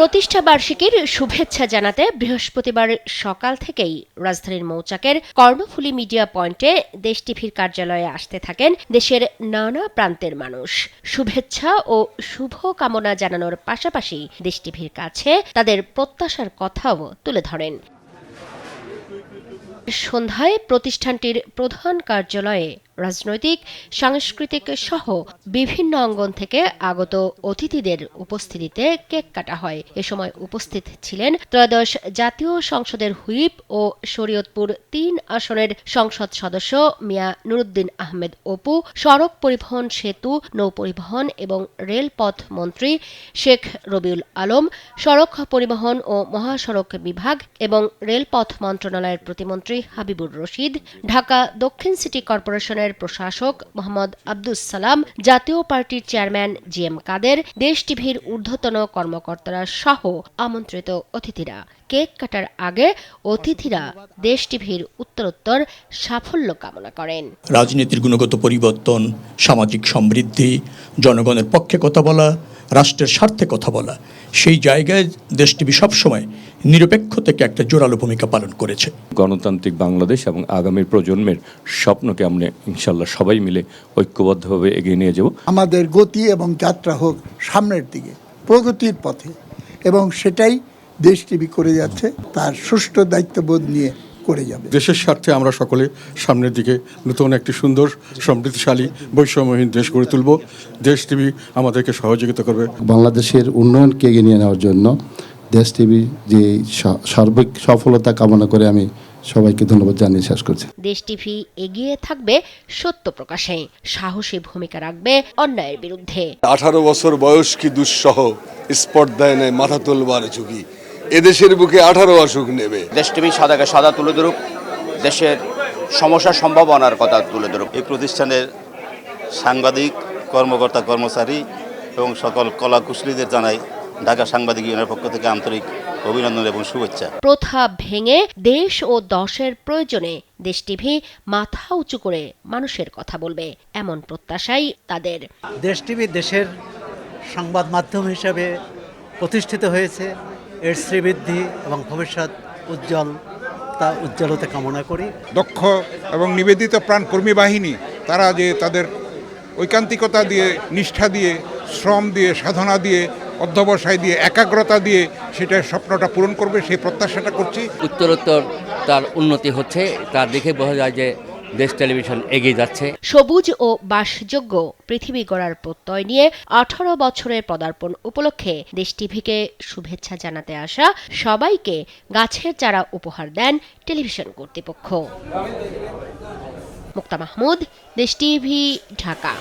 প্রতিষ্ঠা বার্ষিকীর শুভেচ্ছা জানাতে বৃহস্পতিবার সকাল থেকেই রাজধানীর মৌচাকের কর্ণফুলী মিডিয়া পয়েন্টে দেশ টিভির কার্যালয়ে আসতে থাকেন দেশের নানা প্রান্তের মানুষ। শুভেচ্ছা ও শুভ কামনা জানানোর পাশাপাশি দেশ টিভির কাছে তাদের প্রত্যাশার কথাও তুলে ধরেন। সন্ধ্যায় প্রতিষ্ঠানটির প্রধান কার্যালয়ে রাজনৈতিক, সাংস্কৃতিক সহ বিভিন্ন অঙ্গন থেকে আগত অতিথিদের উপস্থিতিতে কেক কাটা হয়। এ সময় উপস্থিত ছিলেন ত্রয়োদশ জাতীয় সংসদের হুইপ ও শরীয়তপুর ৩ আসনের সংসদ সদস্য মিয়া নুরুদ্দিন আহমেদ অপু, সড়ক পরিবহন, সেতু, নৌপরিবহন এবং রেলপথ মন্ত্রী শেখ রবিউল আলম, সড়ক পরিবহন ও মহাসড়ক বিভাগ এবং রেলপথ মন্ত্রণালয়ের প্রতিমন্ত্রী হাবিবুর রশিদ, ঢাকা দক্ষিণ সিটি কর্পোরেশনের প্রশাসক মোহাম্মদ আব্দুস সালাম, জাতীয় পার্টির চেয়ারম্যান জিএম কাদের, দেশ টিভির ঊর্ধ্বতন কর্মকর্তারা সহ আমন্ত্রিত অতিথিরা। কেক কাটার আগে অতিথিরা দেশ টিভির উত্তরোত্তর সাফল্য কামনা করেন। রাজনীতির গুণগত পরিবর্তন, সামাজিক সমৃদ্ধি, জনগণের পক্ষে কথা বলা, রাষ্ট্রের স্বার্থে কথা বলা, সেই জায়গায় দেশ টিভি সবসময় নিরপেক্ষ থেকে একটা জোরালো ভূমিকা পালন করেছে। গণতান্ত্রিক বাংলাদেশ এবং আগামী প্রজন্মের স্বপ্নকে আমরা ইনশাল্লাহ সবাই মিলে ঐক্যবদ্ধভাবে এগিয়ে নিয়ে যাব। আমাদের গতি এবং যাত্রা হোক সামনের দিকে, প্রগতির পথে, এবং সেটাই দেশ টিভি করে যাচ্ছে, তার সুষ্ঠু দায়িত্ববোধ নিয়ে করে যাবে। দেশের স্বার্থে আমরা সকলে সামনের দিকে নতুন একটি সুন্দর সমৃদ্ধশালী বৈষম্যহীন দেশ গড়ে তুলব। দেশ টিভি আমাদেরকে সহযোগিতা করবে। বাংলাদেশের উন্নয়নকে এগিয়ে নিয়ে নেওয়ার জন্য দেশ টিভি যে সার্বিক সফলতা কামনা করে আমি সবাইকে ধন্যবাদ জানিয়ে শেষ করছি। দেশ টিভি এগিয়ে থাকবে সত্য প্রকাশে, সাহসী ভূমিকা রাখবে অন্যায়ের বিরুদ্ধে। 18 বছর বয়স কি দুঃসহ, স্পর্ধায় নেয় মাথা তোলবার ঝুঁকি, এদেশের বুকে 18 অসুখ নেবে। দেশ টিভি সাদাকে সাদা তুলে ধরুক, দেশের সমস্যা সম্ভাবনার কথা তুলে ধরুক। এই প্রতিষ্ঠানের সাংবাদিক, কর্মকর্তা, কর্মচারী এবং সকল কলা কুশলীদের জানাই ঢাকা সাংবাদিক ইউনিয়নের পক্ষ থেকে আন্তরিক অভিনন্দন এবং শুভেচ্ছা। প্রথা ভেঙে দেশ ও দশের প্রয়োজনে দেশ টিভি মাথা উঁচু করে মানুষের কথা বলবে, এমন প্রত্যাশাই তাদের। দেশ টিভি দেশের সংবাদ মাধ্যম হিসেবে প্রতিষ্ঠিত হয়েছে, এর শ্রীবৃদ্ধি এবং ভবিষ্যৎ উজ্জ্বলতা কামনা করি। দক্ষ এবং নিবেদিত প্রাণ কর্মী বাহিনী, তারা যে তাদের ঐকান্তিকতা দিয়ে, নিষ্ঠা দিয়ে, শ্রম দিয়ে, সাধনা দিয়ে, অধ্যবসায় দিয়ে, একাগ্রতা দিয়ে সেটার স্বপ্নটা পূরণ করবে, সেই প্রত্যাশাটা করছি। উত্তরোত্তর তার উন্নতি হচ্ছে, তার দেখে বোঝা যায় যে দেশ টেলিভিশন এগিয়ে যাচ্ছে। সবুজ ও বাসযোগ্য পৃথিবী গড়ার প্রত্যয় নিয়ে 18 বছরের পদার্পণ উপলক্ষে দেশ টিভিকে শুভেচ্ছা জানাতে আসা সবাইকে গাছের চারা উপহার দেন টেলিভিশন কর্তৃপক্ষ। মুক্তা মাহমুদ, দেশ টিভি, ঢাকা।